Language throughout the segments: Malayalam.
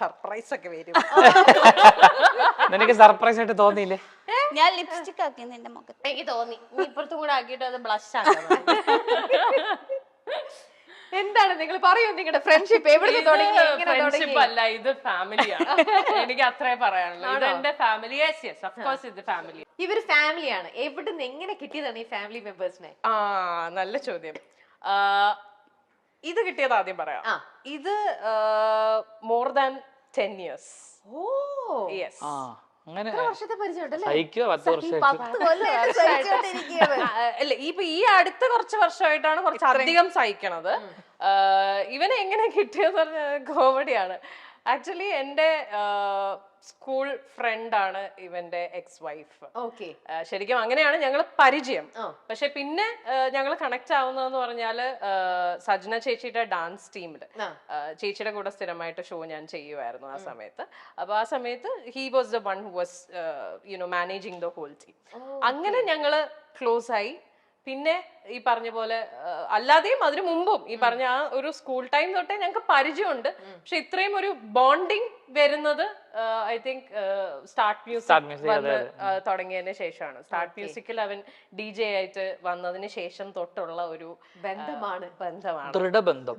സർപ്രൈസ് ഒക്കെ വരും. നിനക്ക് സർപ്രൈസ് ആയിട്ട് തോന്നിയില്ലേ? ഞാൻ ലിപ്സ്റ്റിക് ആക്കി നിന്റെ മുഖത്ത്. എനിക്ക് തോന്നി നീ ഇപ്പുറത്തും കൂടെ ആക്കിയിട്ട് അത് ബ്ലഷ് ആക്കണം. എന്താണ് നിങ്ങൾ പറയൂ, നിങ്ങളുടെ ഫ്രണ്ട്ഷിപ്പ് എവിടെ തുടങ്ങി? ഫ്രണ്ട്ഷിപ്പ് അല്ല, ഇത് ഫാമിലിയാണ്. എനിക്ക് അത്രേ പറയാനുള്ളൂ. ഇത് എന്റെ ഫാമിലി. ഓഫ് കോഴ്സ് ഇത് ഫാമിലി. ഇവര് ഫാമിലിയാണ്. എവിടുന്ന് എങ്ങനെ കിട്ടിയതാണ് ഈ ഫാമിലി മെമ്പേഴ്സിനെ? നല്ല ചോദ്യം. ഇത് കിട്ടിയത് ആദ്യം പറയാം. ഇത് more than 10 years. Oh yes. അങ്ങനെ വർഷത്തെ പരിചയം സഹിക്കുക 10 വർഷം. അല്ല, ഇപ്പൊ ഈ അടുത്ത കുറച്ച് വർഷമായിട്ടാണ് കുറച്ച് അധികം സഹിക്കണത്. ഇവനെ എങ്ങനെ കിട്ടിയെന്ന് പറഞ്ഞാൽ കോമഡിയാണ്. ആക്ച്വലി എന്റെ സ്കൂൾ ഫ്രണ്ടാണ് ഇവന്റെ എക്സ് വൈഫ്. ഓക്കെ. ശരിക്കും അങ്ങനെയാണ് ഞങ്ങൾ പരിചയം. പക്ഷെ പിന്നെ ഞങ്ങൾ കണക്ട് ആവുന്നതെന്ന് പറഞ്ഞാല് സജ്ന ചേച്ചിയുടെ ഡാൻസ് ടീമില് ചേച്ചിയുടെ കൂടെ സ്ഥിരമായിട്ട് ഷോ ഞാൻ ചെയ്യുമായിരുന്നു ആ സമയത്ത്. അപ്പൊ ആ സമയത്ത് he was the one who was managing the whole team. അങ്ങനെ ഞങ്ങള് ക്ലോസ് ആയി. പിന്നെ ഈ പറഞ്ഞ പോലെ അല്ലാതെയും അതിനു മുമ്പും ഈ പറഞ്ഞ ആ ഒരു സ്കൂൾ ടൈം തൊട്ടേ ഞങ്ങൾക്ക് പരിചയമുണ്ട്. പക്ഷെ ഇത്രയും ഒരു ബോണ്ടിങ് വരുന്നത് ഐ തിങ്ക് സ്റ്റാർട്ട് മ്യൂസിക് വന്ന് തുടങ്ങിയതിന് ശേഷമാണ്. സ്റ്റാർട്ട് മ്യൂസിക്കിൽ അവൻ DJ ആയിട്ട് വന്നതിന് ശേഷം തൊട്ടുള്ള ഒരു ബന്ധമാണ്. ദൃഢബന്ധം.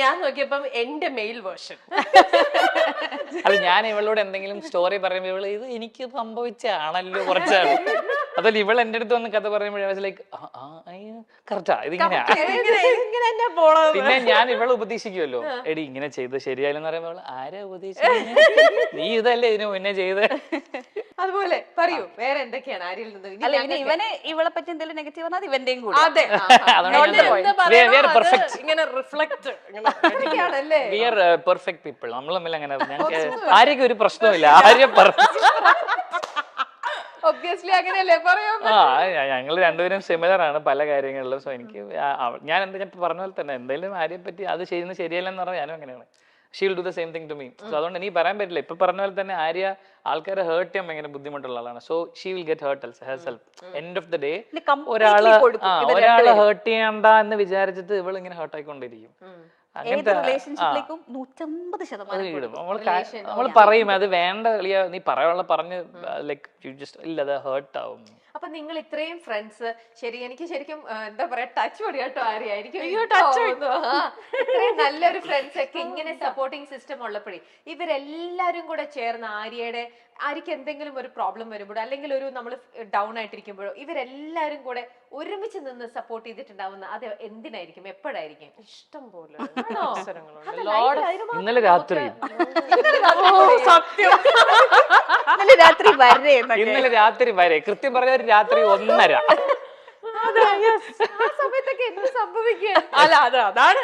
ഞാൻ നോക്കിയപ്പം എന്റെ മെയിൽ വേർഷൻ. അത് ഞാൻ ഇവളോട് എന്തെങ്കിലും സ്റ്റോറി പറയുമ്പോ ഇവള് ഇത് എനിക്ക് സംഭവിച്ചാണല്ലോ കുറച്ചാണ്. അതല്ല ഇവൾ എന്റെ അടുത്ത് വന്ന് കഥ പറയുമ്പോഴേ ലൈക്ക് കറക്റ്റാ ഇതിങ്ങനെയാ. പിന്നെ ഞാൻ ഇവളെ ഉപദേശിക്കുമല്ലോ, എടി ഇങ്ങനെ ചെയ്ത് ശരിയായില്ലെന്ന് പറയുമ്പോൾ ആരാ ഉപദേശിക്കുന്നത്, നീ ഇതല്ലേ ഇതിന് മുന്നേ ചെയ്ത്. അതുപോലെ പറയൂ വേറെ എന്തൊക്കെയാണ് ആരിൽ നിന്ന്? അല്ല, ഇവനെ ഇവളെ പറ്റി എന്തെങ്കിലും നെഗറ്റീവ് പറഞ്ഞാൽ ഇവന്റെയും കൂടെ. അതെ, ഇങ്ങനെ റിഫ്ലക്ട് ആണല്ലേ. We are perfect people. നമ്മൾ തമ്മിൽ അങ്ങനെ ഞങ്ങൾക്ക് ആരെയൊക്കെ ഒരു പ്രശ്നമില്ല. ആരെയും ഒബ്വിയസ്ലി അങ്ങനെയല്ലേ പറയൂ. ഞങ്ങൾ രണ്ടുപേരും സിമിലർ ആണ് പല കാര്യങ്ങളിലും. സോ എനിക്ക് ഞാൻ പറഞ്ഞ പോലെ തന്നെ എന്തെങ്കിലും ആരെയും പറ്റി അത് ചെയ്യുന്നത് ശരിയല്ലെന്ന് പറഞ്ഞാൽ ഞാനും അങ്ങനെയാണ്. She will do the same thing to me. So അതുകൊണ്ട് എനിക്ക് പറയാൻ പറ്റില്ല. ഇപ്പൊ പറഞ്ഞ പോലെ തന്നെ ആര്യ ആൾക്കാരെ ഹേർട്ട് ചെയ്യാൻ ഭയങ്കര ബുദ്ധിമുട്ടുള്ള ആളാണ്. So she will get hurt herself. End of the day ഒരാളെ ഹേർട്ട് ചെയ്യണ്ട എന്ന് വിചാരിച്ചിട്ട് ഇവൾ ഇങ്ങനെ ഹേർട്ട് ആയിക്കൊണ്ടിരിക്കും. ഏത് റിലേഷൻഷിപ്പിലേക്കും 150% നമ്മൾ പറയും അത് വേണ്ട കളിയാ, നീ പറയാനുള്ള പറഞ്ഞ് ലൈക്ക് യു ജസ്റ്റ് ഇല്ല, അത് ഹേർട്ട് ആവും. അപ്പൊ നിങ്ങൾ ഇത്രയും ഫ്രണ്ട്സ്, ശരി എനിക്ക് ശരിക്കും എന്താ പറയാ ടച്ച് പൊടി കേട്ടോ ആര്യായിരിക്കും. ഇത്രയും നല്ലൊരു ഫ്രണ്ട്സ് ഒക്കെ ഇങ്ങനെ സപ്പോർട്ടിങ് സിസ്റ്റം ഉള്ളപ്പോഴേ ഇവരെല്ലാരും കൂടെ ചേർന്ന് ആര്യക്ക് എന്തെങ്കിലും ഒരു പ്രോബ്ലം വരുമ്പോഴോ അല്ലെങ്കിൽ ഒരു നമ്മൾ ഡൗൺ ആയിട്ടിരിക്കുമ്പോഴോ ഇവരെല്ലാരും കൂടെ ഒരുമിച്ച് നിന്ന് സപ്പോർട്ട് ചെയ്തിട്ടുണ്ടാവുന്ന അത് എന്തിനായിരിക്കും, എപ്പോഴായിരിക്കും? ഇഷ്ടം പോലെ ഇന്നലെ രാത്രി ഇന്നലെ രാത്രി വരെ കൃത്യം പറഞ്ഞ രാത്രി 1:30 സമയത്തൊക്കെ എന്ത് സംഭവിക്കുക? അല്ല അതാണ്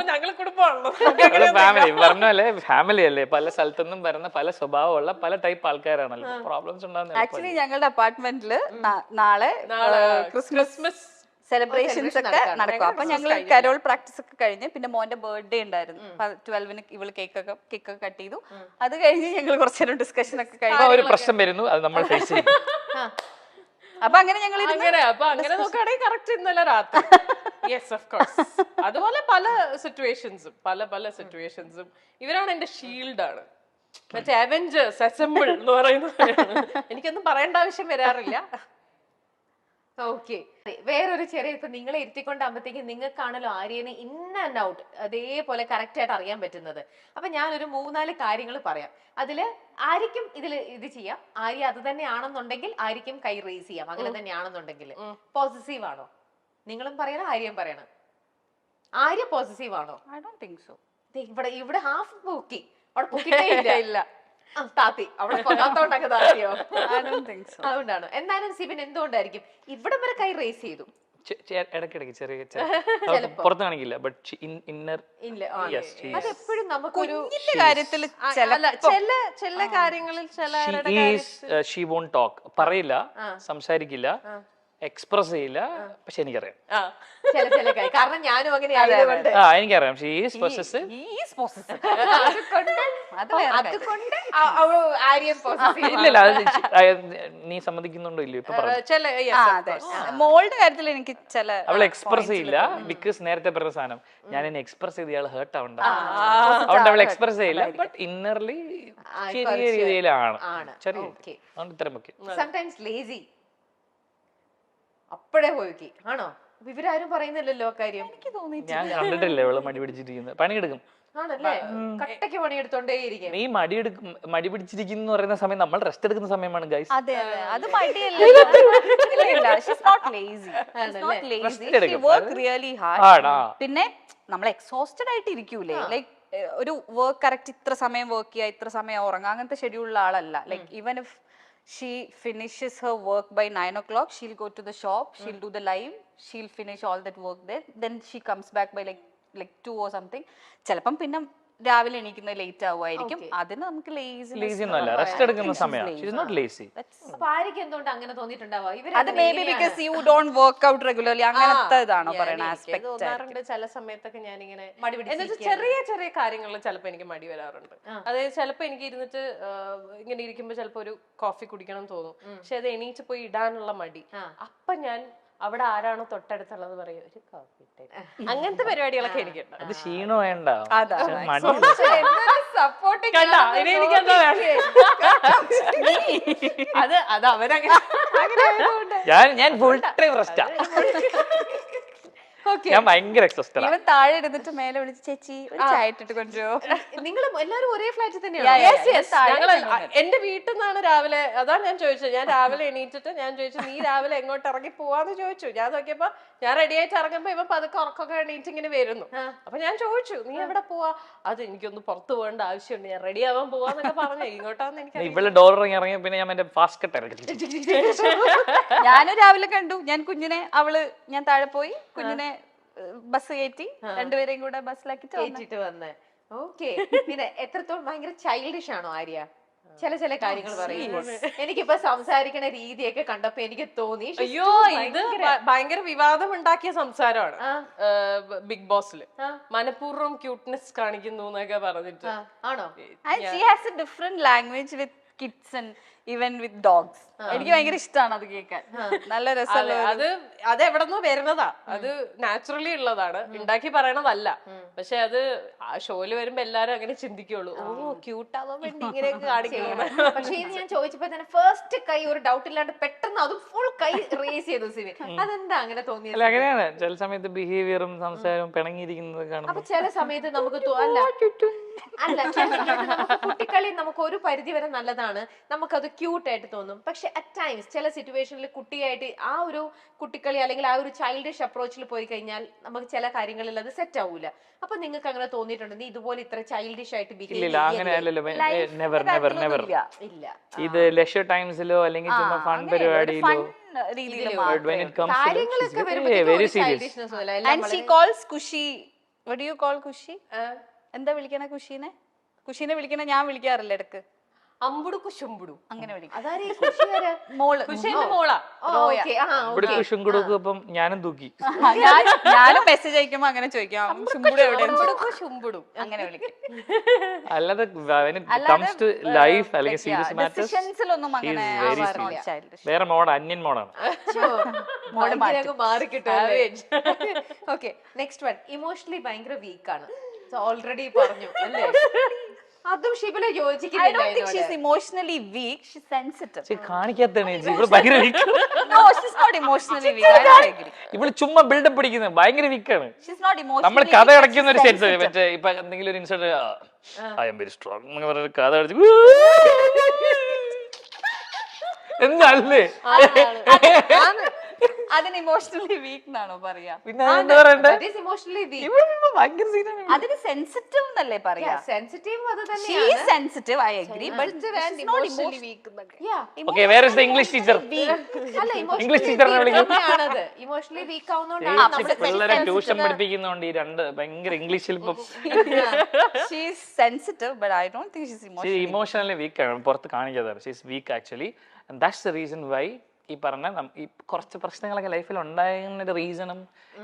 ഞങ്ങൾ കുടുംബമാണല്ലോ. ഫാമിലി പറഞ്ഞല്ലേ, ഫാമിലി അല്ലേ, പല സ്ഥലത്തുനിന്നും വരുന്ന പല സ്വഭാവമുള്ള പല ടൈപ്പ് ആൾക്കാരാണല്ലോ. പ്രോബ്ലംസ് ഉണ്ടാകുന്നത്. ആക്ച്വലി ഞങ്ങളുടെ അപ്പാർട്ട്മെന്റില് നാളെ ക്രിസ്മസ് സെലിബ്രേഷൻസ് ഒക്കെ നടക്കും. അപ്പൊ ഞങ്ങൾ കരോൾ പ്രാക്ടീസ് ഒക്കെ കഴിഞ്ഞ് പിന്നെ മോന്റെ ബർത്ത്ഡേ ഉണ്ടായിരുന്നു. 12-ന് ഇവള് കേക്കൊക്കെ കട്ട് ചെയ്തു. അത് കഴിഞ്ഞ് ഞങ്ങൾ കുറച്ചു നേരം ഡിസ്കഷൻ ഒക്കെ കഴിഞ്ഞു. ഒരു പ്രശ്നം വരുന്നു, അത് നമ്മൾ ഫേസ് ചെയ്യും. അപ്പൊ അങ്ങനെ ഞങ്ങൾ അങ്ങനെ നോക്കുകയാണെങ്കിൽ കറക്റ്റ് ഇന്നലെ രാത്രി. Yes of course. അതുപോലെ പല സിറ്റുവേഷൻസും ഇവരാണ് എന്റെ ഷീൽഡാണ്. മറ്റേ അവെഞ്ചേഴ്സ് അസംബിൾ എന്ന് പറയുന്നത് എനിക്കൊന്നും പറയേണ്ട ആവശ്യം വരാറില്ല. ഓക്കെ. വേറൊരു ചെറിയ ഇപ്പൊ നിങ്ങളെ ഇരുത്തിക്കൊണ്ടാകുമ്പോഴത്തേക്കും നിങ്ങൾക്കാണല്ലോ ആര്യനെ ഇൻ ആൻഡ് ഔട്ട് അതേപോലെ കറക്റ്റ് ആയിട്ട് അറിയാൻ പറ്റുന്നത്. അപ്പൊ ഞാനൊരു 3-4 കാര്യങ്ങൾ പറയാം. അതില് ആര്യക്കും ഇത് ചെയ്യാം. ആര്യ അത് തന്നെയാണെന്നുണ്ടെങ്കിൽ ആര്യക്കും കൈ റേസ് ചെയ്യാം. അങ്ങനെ തന്നെയാണെന്നുണ്ടെങ്കിൽ പോസിറ്റീവ് ആണോ? നിങ്ങളും പറയണം, ആര്യം പറയണം. ആര്യ പോസിറ്റീവ് ആണോ? I don't think so. ഇവിടെ ഹാഫ് പൊക്കി, അവിടെ പൊക്കിട്ടേ ഇല്ല. താത്തി അവിടെ പൊങ്ങാത്തോണ്ടൊക്കെ താത്തിയോ? അതുകൊണ്ടാണ്. എന്തായാലും സിബിൻ എന്തുകൊണ്ടായിരിക്കും ഇവിടെ വരെ കൈ റേസ് ചെയ്തു? ഇടയ്ക്കിടയ്ക്ക് ചെറിയ പുറത്ത് കാണിക്കില്ല, ബട്ട് ഇന്നർ അതെപ്പോഴും നമുക്കൊരു കാര്യത്തിൽ ചില കാര്യങ്ങളിൽ ഷീ വോണ്ട് ടോക്ക്, പറയില്ല, സംസാരിക്കില്ല, എക്സ്പ്രസ് ചെയ്യില്ല. പക്ഷെ എനിക്കറിയാം, കാരണം ഞാനും അങ്ങനെ എനിക്കറിയാം. അത് വേറെ കാര്യം. അതുകൊണ്ട് ആര്യൻ ഇല്ലല്ല അത് നീ സമ്മതിക്കുന്നുണ്ടോ ഇല്ലയോ ഇപ്പൊ പറഞ്ഞു ചില yes, ആ, of അതെ. course. മോളുടെ കാര്യത്തിൽ എനിക്ക് ചില അവൾ എക്സ്പ്രസ് ചെയ്യില്ല ബിക്കോസ് നേരത്തെ പറഞ്ഞ സാധനം ഞാൻ എന്നെ എക്സ്പ്രസ് ചെയ്ത് ഇയാൾ ഹേർട്ട് ആവണ്ട അതുകൊണ്ട് അവൾ എക്സ്പ്രസ് ചെയ്യില്ല ബട്ട് ഇന്നർലി ചെറിയ രീതിയിലാണ് ചെറിയ അതുകൊണ്ട് ഇത്രയും മുഖ്യം സംടൈംസ് ലേസി അപ്പോഴേ പോയി ആണോ? അപ്പൊ ഇവരാരും പറയുന്നില്ലല്ലോ ആ കാര്യം. എനിക്ക് തോന്നി ഞാൻ കണ്ടിട്ടില്ല ഇവള് മടി പിടിച്ചിരിക്കുന്നത് പണിയെടുക്കും ആണല്ലേ? കട്ടയ്ക്ക് പണിയെടുത്തോണ്ടേയിരിക്കും. നീ മടി പിടിച്ചിരിക്കുന്നു പറയുന്ന സമയം നമ്മൾ റെസ്റ്റ് എടുക്കുന്ന സമയമാണ് ഗൈസ്. അതെ അതെ അത് മടിയല്ല. She's not lazy. Not lazy. She work really hard. പിന്നെ നമ്മൾ എക്സോസ്റ്റഡ് ആയിട്ട് ഇരിക്കൂലേ, ലൈക്ക് ഒരു വർക്ക് കറക്റ്റ് ഇത്ര സമയം വർക്ക് ചെയ്യുക ഇത്ര സമയം ഉറങ്ങുക അങ്ങനത്തെ ഷെഡ്യൂളുള്ള ആളല്ല. Like even if she finishes her work by 9 o'clock, she'll go to the shop, she'll do the live, she'll finish all that work there, then she comes back by like 2 or something. ചിലപ്പം പിന്നെ രാവിലെ എണീക്കുന്നത് ലേറ്റ് ആവുമായിരിക്കും. അതിന് നമുക്ക് ലേസി ഒന്നുമല്ല, റെസ്റ്റ് എടുക്കുന്ന സമയമാണ്. She is not lazy. അപ്പൊ ആര്യക്ക് എന്തുകൊണ്ട് അങ്ങനെ തോന്നിയിട്ടുണ്ടാവുക? അത് may be because you don't work out regularly അങ്ങനത്തെ ഇതാണോ പറയുന്ന ആസ്പെക്ട്. തോന്നാറുണ്ട് ചില സമയത്തൊക്കെ ഞാനിങ്ങനെ എന്നുവെച്ചാൽ ചെറിയ ചെറിയ കാര്യങ്ങളിൽ ചിലപ്പോ എനിക്ക് മടി വരാറുണ്ട്. അതായത് ചിലപ്പോ എനിക്ക് ഇരുന്നിട്ട് ഇങ്ങനെ ഇരിക്കുമ്പോ ചിലപ്പോ ഒരു കോഫി കുടിക്കണം തോന്നും, പക്ഷെ അത് എണീറ്റ് പോയി ഇടാനുള്ള മടി. അപ്പൊ ഞാൻ അവിടെ ആരാണോ തൊട്ടടുത്തുള്ളത് പറയും ഒരു കോഫി അങ്ങനത്തെ പരിപാടികളൊക്കെ എനിക്കുണ്ട്. അത് ക്ഷീണം വേണ്ട, സപ്പോർട്ടിങ് അത് അത് അവരങ്ങനെ ഞാൻ ഫുൾ ടൈം റെസ്റ്റാ. ഞാൻ ഭയങ്കര എക്സോസ്റ്റഡ്. ഇവൻ താഴെ ഇരുന്നിട്ട് മേലെ വിളിച്ച് ചേച്ചി ഒരു ചായ ഇട്ടിട്ട് കൊണ്ടുവരുമോ. നിങ്ങൾ എല്ലാരും ഒരേ ഫ്ലാറ്റിൽ Yeah, yeah, തന്നെയാണ്? ഞങ്ങള് എന്റെ വീട്ടിൽ നിന്നാണ് രാവിലെ, അതാണ് ഞാൻ ചോദിച്ചത്. ഞാൻ രാവിലെ എണീറ്റിട്ട് ഞാൻ ചോദിച്ചു നീ രാവിലെ എങ്ങോട്ട് ഇറങ്ങി പോവാന്ന് ചോദിച്ചു. ഞാൻ നോക്കിയപ്പോ ഞാൻ റെഡി ആയിട്ട് ഇറങ്ങുമ്പോ ഇവ പതുക്കെ ഉറക്കൊക്കെ എണീറ്റ് ഇങ്ങനെ വരുന്നു. അപ്പൊ ഞാൻ ചോദിച്ചു നീ എവിടെ പോവാ? അത് എനിക്കൊന്ന് പുറത്ത് പോകേണ്ട ആവശ്യമുണ്ട്, ഞാൻ റെഡി ആവാൻ പോവാന്നൊക്കെ പറഞ്ഞു. ഇങ്ങോട്ടാന്ന് എനിക്ക് ഇവിടെ ഡോർ ഇറങ്ങിയ പിന്നെ ഞാൻ എന്റെ ഫാസ്റ്റ് കട്ട് ഇറക്കി. ഞാനും രാവിലെ കണ്ടു. ഞാൻ കുഞ്ഞിനെ ഞാൻ താഴെ പോയി കുഞ്ഞിനെ ബസ് കയറ്റി രണ്ടുപേരെയും കൂടെ ബസ്സിലാക്കിട്ട് വന്നേ. ഓക്കെ. പിന്നെ എത്രത്തോളം ഭയങ്കര ചൈൽഡിഷ് ആണോ ആര്യ? ചില കാര്യങ്ങൾ പറയുമ്പോൾ എനിക്കിപ്പോ സംസാരിക്കുന്ന രീതിയൊക്കെ കണ്ടപ്പോ എനിക്ക് തോന്നി അയ്യോ ഇത് ഭയങ്കര വിവാദം ഉണ്ടാക്കിയ സംസാരമാണ് ബിഗ് ബോസിൽ. മനഃപൂർവ്വം ക്യൂട്ട്നെസ് കാണിക്കുന്നു എന്നൊക്കെ പറഞ്ഞിട്ട്. ആണോ? And she has a different language with kids and even with dogs. എനിക്ക് ഭയങ്കര ഇഷ്ടമാണ് അത് കേൾക്കാൻ. നല്ല രസമുള്ള അത് എവിടെന്നോ വരുന്നതാ, അത് നാച്ചുറലി ഉള്ളതാണ്, ഉണ്ടാക്കി പറയണതല്ല. പക്ഷെ അത് ആ ഷോയില് വരുമ്പോ എല്ലാരും അങ്ങനെ ചിന്തിക്കുള്ളൂ, ഓ ക്യൂട്ടാവാൻ വേണ്ടി ഇങ്ങനെയൊക്കെ കാണിക്കുന്നു. പക്ഷെ ഇത് ഞാൻ ചോദിച്ചപ്പോ തന്നെ ഫസ്റ്റ് കൈ ഒരു ഡൗട്ട് ഇല്ലാണ്ട് പെട്ടെന്ന് അത് ഫുൾ കൈ റേസ് ചെയ്തു സിവി. അതെന്താ അങ്ങനെ തോന്നിയത്? അല്ല അങ്ങനെയാണ് ചില സമയത്ത് ബിഹേവിയറും സംസാരവും പിണങ്ങിയിരിക്കുന്നത് കാണുമ്പോൾ. അപ്പൊ ചില സമയത്ത് നമുക്ക് അല്ല കുട്ടിക്കളി നമുക്ക് ഒരു പരിധി വരെ നല്ലതാണ്, നമുക്കത് ക്യൂട്ട് ആയിട്ട് തോന്നും. പക്ഷെ അറ്റ് ടൈംസ് ചില സിറ്റുവേഷനിൽ കുട്ടിയായിട്ട് ആ ഒരു കുട്ടിക്കളി അല്ലെങ്കിൽ ആ ഒരു ചൈൽഡിഷ് അപ്രോച്ചിൽ പോയി കഴിഞ്ഞാൽ നമുക്ക് ചില കാര്യങ്ങളിൽ അത് സെറ്റ് ആവൂല. അപ്പൊ നിങ്ങൾക്ക് അങ്ങനെ തോന്നിയിട്ടുണ്ട് നീ ഇതുപോലെ ഇത്ര ചൈൽഡിഷ് ആയിട്ട് ഇല്ല അങ്ങനെയല്ലല്ലോ. Never never never. ഇല്ല ഇത് ലെഷർ ടൈംസിലോ അല്ലെങ്കിൽ ചുമ്മാ ഫൺ പരിപാടിയിലോ കാര്യങ്ങളൊക്കെ വെരി സീരിയസ്. ചൈൽഡിഷ്നെസ് പോലെ And she calls Kushi. What do you call Kushi? എന്താ വിളിക്കണ കുഷീനെ? കുഷീനെ വിളിക്കണ ഞാൻ വിളിക്കാറില്ല ഇടക്ക്. അമ്പുടു കുശുമ്പുടു അങ്ങനെ വിളിക്കും. അതാരെ കുഷിയാരാ? മോള് കുശിന്റെ മോളാ. ഓക്കേ. ഇവിടെ കുഷും കൊടുക്കും. അപ്പം ഞാനും തൂക്കി. ഞാനും മെസ്സേജ് അയക്കുമ്പോ അങ്ങനെ ചോദിക്കാം ശുംബുടു എവിടെ ശുംബുടു അങ്ങനെ വിളിക്കും. അല്ലാതെ കംസ് ടു ലൈഫ് അല്ലെങ്കിൽ സീരിയസ് മാറ്റേഴ്സ് ഡിസിഷൻസിലൊന്നും അങ്ങനെ വേറെ മോഡ് അന്യൻ മോഡാണ്. മാറി കിട്ടും. Okay next one. ഇമോഷണലി ഭയങ്കര വീക്ക് ആണ്. ഓൾറെഡി പറഞ്ഞു അല്ലേ? അതും ഷിബില യോജിക്കുന്നില്ല. Emotionally weak, she sensitive. കാണിക്കാത്തതാണ് ഇവിടെ ഭയങ്കര weak. No, she's not emotionally weak. I don't agree. ഇവിടെ ചുമ്മാ ബിൽഡപ്പ് പിടിക്കുന്നത് ഭയങ്കര വീക്കാണ്. She's not emotionally. നമ്മൾ കഥ അടയ്ക്കുന്ന ഒരു സെൻസ് മറ്റേ ഇപ്പൊ എന്തെങ്കിലും ഒരു incident I am very strong എന്ന് പറഞ്ഞ കഥ അടച്ച് എന്നല്ലേ അതിന് ഇമോഷണലി വീക്ക് എന്നാണോ പറയാ? പിന്നെ എന്താ പറയണ്ടേ? Emotionally week. ഭയങ്കര സീനാണ്. അതിന് സെൻസിറ്റീവ് എന്നല്ലേ പറയാ? സെൻസിറ്റീവ് അത് She തന്നെയാണ്. is sensitive, I agree, but she's not emotionally weak. Okay, where is the English teacher? അല്ല English teacher നെ വിളിക്കും. ആണത് ഇമോഷണലി വീക്ക് ആവുന്നോണ്ടാണ് പിള്ളേരെ ട്യൂഷൻ പഠിപ്പിക്കുന്നോണ്ട് ഈ രണ്ട് ഭയങ്കര ഇംഗ്ലീഷിൽ ഇപ്പൊ She is sensitive, but I don't think she's emotionally. Emotionally week ആണ്, പുറത്ത് കാണിക്കാതെ. She is week actually, and that's the reason why ഈ പറഞ്ഞ ഈ കുറച്ച് പ്രശ്നങ്ങളൊക്കെ ലൈഫിൽ ഉണ്ടായതിന്റെ റീസണും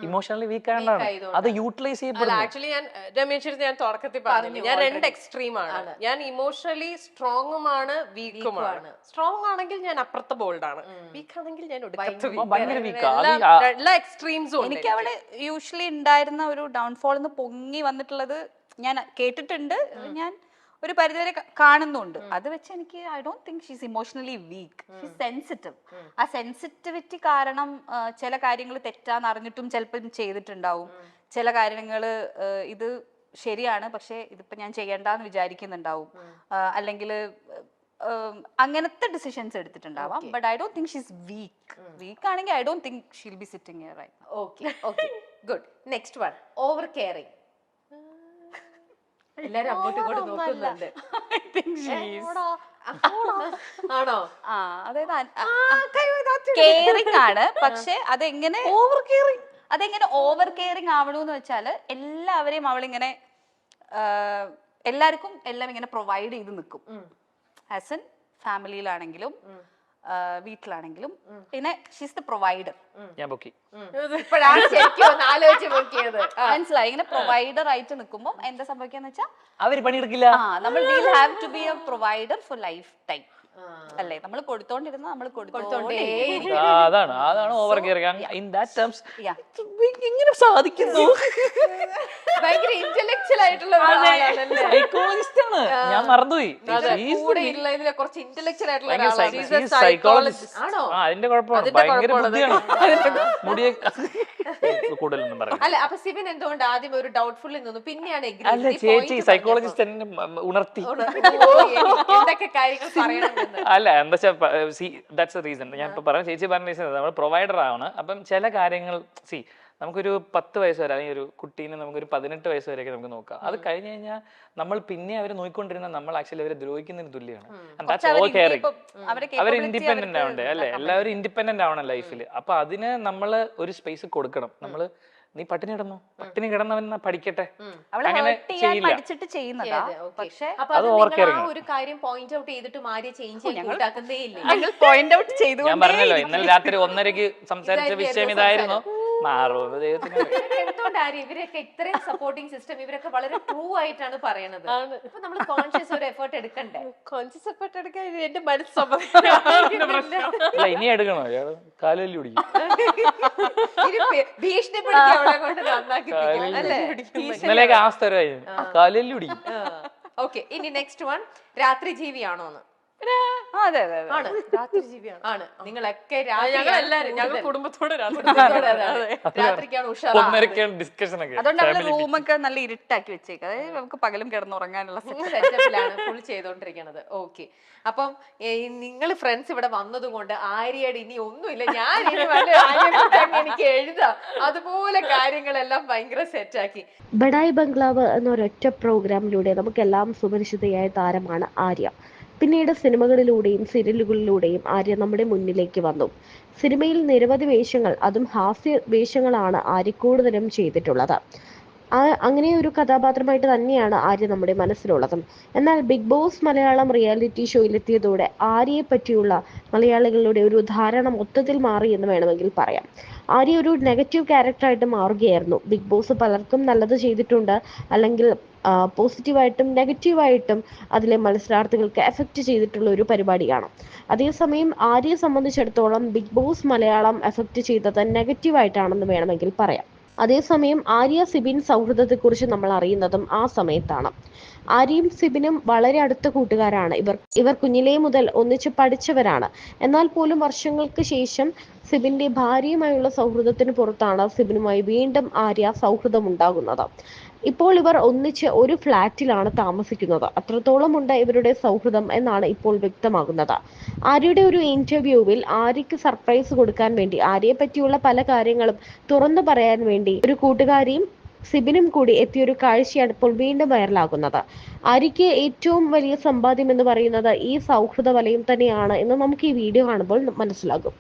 ഇമോഷണലി വീക്ക് ആയതുകൊണ്ടാണ്. അത് യൂട്ടിലൈസ് ചെയ്യപ്പെടുന്നു. ആക്ച്വലി ഞാൻ രമേശ് ഞാൻ തുടക്കത്തിൽ പറഞ്ഞു ഞാൻ 2 എക്സ്ട്രീമാണ്. ഞാൻ ഇമോഷണലി സ്ട്രോങ്ങുമാണ് വീക്കുമാണ്. സ്ട്രോങ് ആണെങ്കിൽ ഞാൻ അപ്പുറത്തെ ബോൾഡാണ്, വീക്ക് ആണെങ്കിൽ ഞാൻ ഭയങ്കര weak ആ. എല്ലാ എക്സ്ട്രീംസും. എനിക്ക് അവിടെ യൂഷ്വലി ഉണ്ടായിരുന്ന ഒരു ഡൗൺഫോൾ പൊങ്ങി വന്നിട്ടുള്ളത് ഞാൻ കേട്ടിട്ടുണ്ട്, ഞാൻ ഒരു പരിധിവരെ കാണുന്നുണ്ട്. അത് വെച്ച് എനിക്ക് I don't think she's emotionally week, she's sensitive. ആ സെൻസിറ്റിവിറ്റി കാരണം ചില കാര്യങ്ങൾ തെറ്റാന്ന് അറിഞ്ഞിട്ടും ചിലപ്പം ചെയ്തിട്ടുണ്ടാവും. ചില കാര്യങ്ങൾ ഇത് ശരിയാണ് പക്ഷെ ഇതിപ്പോ ഞാൻ ചെയ്യണ്ടെന്ന് വിചാരിക്കുന്നുണ്ടാവും, അല്ലെങ്കിൽ അങ്ങനത്തെ ഡിസിഷൻസ് എടുത്തിട്ടുണ്ടാവാം. But I don't think she's weak ആണെങ്കിൽ I don't think she'll be sitting here right. Okay okay good. Next one, over caring. എല്ലാരും അങ്ങോട്ടും ഇങ്ങോട്ടും നോക്കുന്നുണ്ട്. ആണോ? ആ, അതായത് കെയറിംഗ് ആണ്, പക്ഷെ അതെങ്ങനെ ഓവർ കെയറിംഗ് ആവണമെന്ന് വെച്ചാല് എല്ലാവരെയും അവളിങ്ങനെ എല്ലാവർക്കും എല്ലാം ഇങ്ങനെ പ്രൊവൈഡ് ചെയ്ത് നിൽക്കും. ആസ് എൻ ഫാമിലിയിലാണെങ്കിലും വീട്ടിലാണെങ്കിലും പിന്നെ ഷീസ് ദ പ്രൊവൈഡർ. ഞാൻ പൊക്കി ഇപ്പോഴാണ് ശരിക്കും ഒന്ന് ആലോചിച്ച് നോക്കിയത്. മനസ്സിലായി. ഇങ്ങനെ പ്രൊവൈഡർ ആയിട്ട് നിൽക്കുമ്പോൾ എന്താ സംഭവിക്കാന്ന് വെച്ചാൽ അവര് പണിയെടുക്കില്ല. നമ്മൾ will have to be a provider for lifetime അല്ലേ? നമ്മൾ കൊടുത്തോണ്ടിരുന്ന നമ്മൾ കൊടുത്തോണ്ടേ. അതാണ് over caring. In that terms എങ്ങനെ സാധിക്കുന്നു? ഭയങ്കര ഇന്റലക്ച്വൽ ആയിട്ടുള്ള സൈക്കോളജിസ്റ്റ് ആണ്. ഞാൻ മറന്നുപോയി. കൂടെ ഉള്ളതിലെ കുറച്ച് ഇന്റലക്ച്വൽ ആയിട്ടുള്ള സൈക്കോളജിസ്റ്റ് ആണോ? അതിന്റെ കുഴപ്പമാണ്, ഭയങ്കര ബുദ്ധിയാണ്. മുടിയെ കൂടുതലൊന്നും പറയാം. അല്ല, അപ്പൊ സിബിൻ എന്തുകൊണ്ട് ആദ്യം ഒരു ഡൗട്ട്ഫുള്ളിൽ നിന്നു, പിന്നെയാണ് അല്ല ചേച്ചി സൈക്കോളജിസ്റ്റ് എന്നെ ഉണർത്തി എന്തൊക്കെ കാര്യങ്ങൾ പറയണം. അല്ല എന്താ വെച്ചാൽ റീസൺ ഞാൻ ഇപ്പൊ പറഞ്ഞ ചേച്ചി പറഞ്ഞ റീസൺ നമ്മൾ പ്രൊവൈഡർ ആണ്. അപ്പം ചില കാര്യങ്ങൾ നമുക്കൊരു 10 വയസ്സ് വരെ അല്ലെങ്കിൽ ഒരു കുട്ടീനെ നമുക്കൊരു 18 വയസ്സ് വരെയൊക്കെ നമുക്ക് നോക്കാം. അത് കഴിഞ്ഞ് കഴിഞ്ഞാൽ നമ്മൾ പിന്നെ അവരെ നോക്കിക്കൊണ്ടിരുന്ന നമ്മൾ ആക്ച്വലി അവരെ ദ്രോഹിക്കുന്നതിന് തുല്യമാണ്. അവർ ഇൻഡിപെൻഡന്റ് ആവണ്ടേ അല്ലെ? എല്ലാവരും ഇൻഡിപെൻഡന്റ് ആവണം ലൈഫിൽ. അപ്പൊ അതിന് നമ്മൾ ഒരു സ്പേസ് കൊടുക്കണം. നമ്മള് നീ പട്ടിണി കിടന്നവൻ പഠിക്കട്ടെ അങ്ങനെ ചെയ്യില്ല. പക്ഷേ ഒരു കാര്യം പോയിന്റ് ഔട്ട് ചെയ്തിട്ട് മാറിയ ചേഞ്ച് പോയിന്റ് ഔട്ട് ചെയ്തു. ഞാൻ പറഞ്ഞല്ലോ ഇന്നലെ രാത്രി 1:30 സംസാരിച്ച വിഷയം ഇതായിരുന്നു. മാറും ദൈവത്തിന്. എന്തുകൊണ്ട് ഇവരൊക്കെ ഇത്രയും സപ്പോർട്ടിംഗ് സിസ്റ്റം ഇവരൊക്കെ വളരെ ട്രൂ ആയിട്ടാണ് പറയണത്. അപ്പൊ നമ്മൾ കോൺഷ്യസ് ഒരു എഫേർട്ട് എടുക്കണ്ടേ? കോൺഷ്യസ് എഫേർട്ട് എടുക്കാൻ എന്റെ മനസ്സ് ഇനി എടുക്കണോ? കാലല്ലി പിടിക്കും. ഭീഷണിപ്പെടുത്തി അവളെ കൊണ്ട് നന്നാക്കി ഇന്നലെയൊക്കെ അവസ്ഥ കാലല്ലി പിടിക്കും. ഓക്കെ, ഇനി നെക്സ്റ്റ് വൺ, രാത്രി ജീവിയാണോന്ന്? ആണ്. നിങ്ങളൊക്കെ ഞങ്ങൾ കുടുംബത്തോട് രാത്രിക്കാണ് ഉഷാർ. അതുകൊണ്ട് അവള് റൂമൊക്കെ നല്ല ഇരുട്ടാക്കി വെച്ചേക്കും. അതായത് നമുക്ക് പകലും കിടന്നുറങ്ങാനുള്ള സെറ്റപ്പിലാണ് ഫുൾ ചെയ്തോണ്ടിരിക്കണത്. ഓക്കെ, അപ്പം നിങ്ങൾ ഫ്രണ്ട്സ് ഇവിടെ വന്നതും കൊണ്ട് ആര്യയുടെ ഇനി ഒന്നുമില്ല, ഞാൻ എനിക്ക് എഴുതാം, അതുപോലെ കാര്യങ്ങളെല്ലാം ഭയങ്കര സെറ്റാക്കി. ബഡായി ബംഗ്ലാവ് എന്നൊരൊറ്റ പ്രോഗ്രാമിലൂടെ നമുക്കെല്ലാം സുപരിചിതയായ താരമാണ് ആര്യ. പിന്നീട് സിനിമകളിലൂടെയും സീരിയലുകളിലൂടെയും ആര്യ നമ്മുടെ മുന്നിലേക്ക് വന്നു. സിനിമയിൽ നിരവധി വേഷങ്ങൾ, അതും ഹാസ്യ വേഷങ്ങളാണ് ആര്യ കൂടുതലും ചെയ്തിട്ടുള്ളത്. അങ്ങനെ ഒരു കഥാപാത്രമായിട്ട് തന്നെയാണ് ആര്യ നമ്മുടെ മനസ്സിലുള്ളതും. എന്നാൽ ബിഗ് ബോസ് മലയാളം റിയാലിറ്റി ഷോയിലെത്തിയതോടെ ആര്യയെ പറ്റിയുള്ള മലയാളികളുടെ ഒരു ധാരണ മൊത്തത്തിൽ മാറി എന്ന് വേണമെങ്കിൽ പറയാം. ആര്യ ഒരു നെഗറ്റീവ് ക്യാരക്ടറായിട്ട് മാറുകയായിരുന്നു. ബിഗ് ബോസ് പലർക്കും നല്ലത് ചെയ്തിട്ടുണ്ട്, അല്ലെങ്കിൽ പോസിറ്റീവായിട്ടും നെഗറ്റീവായിട്ടും അതിലെ മത്സരാർത്ഥികൾക്ക് എഫക്റ്റ് ചെയ്തിട്ടുള്ള ഒരു പരിപാടിയാണ്. അതേസമയം ആര്യയെ സംബന്ധിച്ചിടത്തോളം ബിഗ് ബോസ് മലയാളം എഫക്റ്റ് ചെയ്തത് നെഗറ്റീവായിട്ടാണെന്ന് വേണമെങ്കിൽ പറയാം. അതേസമയം ആര്യ സിബിൻ സൗഹൃദത്തെക്കുറിച്ച് നമ്മൾ അറിയുന്നതും ആ സമയത്താണ്. ആര്യയും സിബിനും വളരെ അടുത്ത കൂട്ടുകാരാണ്. ഇവർ കുഞ്ഞിലേ മുതൽ ഒന്നിച്ച് പഠിച്ചവരാണ്. എന്നാൽ പോലും വർഷങ്ങൾക്ക് ശേഷം സിബിന്റെ ഭാര്യയുമായുള്ള സൗഹൃദത്തിന് പുറത്താണ് സിബിനുമായി വീണ്ടും ആര്യ സൗഹൃദം ഉണ്ടാകുന്നത്. ഇപ്പോൾ ഇവർ ഒന്നിച്ച് ഒരു ഫ്ലാറ്റിലാണ് താമസിക്കുന്നത്. അത്രത്തോളം ഉണ്ട് ഇവരുടെ സൗഹൃദം എന്നാണ് ഇപ്പോൾ വ്യക്തമാകുന്നത്. ആര്യയുടെ ഒരു ഇന്റർവ്യൂവിൽ ആര്യയ്ക്ക് സർപ്രൈസ് കൊടുക്കാൻ വേണ്ടി, ആര്യയെ പറ്റിയുള്ള പല കാര്യങ്ങളും തുറന്നു പറയാൻ വേണ്ടി ഒരു കൂട്ടുകാരിയും സിബിനും കൂടി എത്തിയൊരു കാഴ്ചയാണ് ഇപ്പോൾ വീണ്ടും വൈറലാകുന്നത്. ആര്യയ്ക്ക് ഏറ്റവും വലിയ സമ്പാദ്യം എന്ന് പറയുന്നത് ഈ സൗഹൃദ വലയം തന്നെയാണ് എന്ന് നമുക്ക് ഈ വീഡിയോ കാണുമ്പോൾ മനസ്സിലാകും.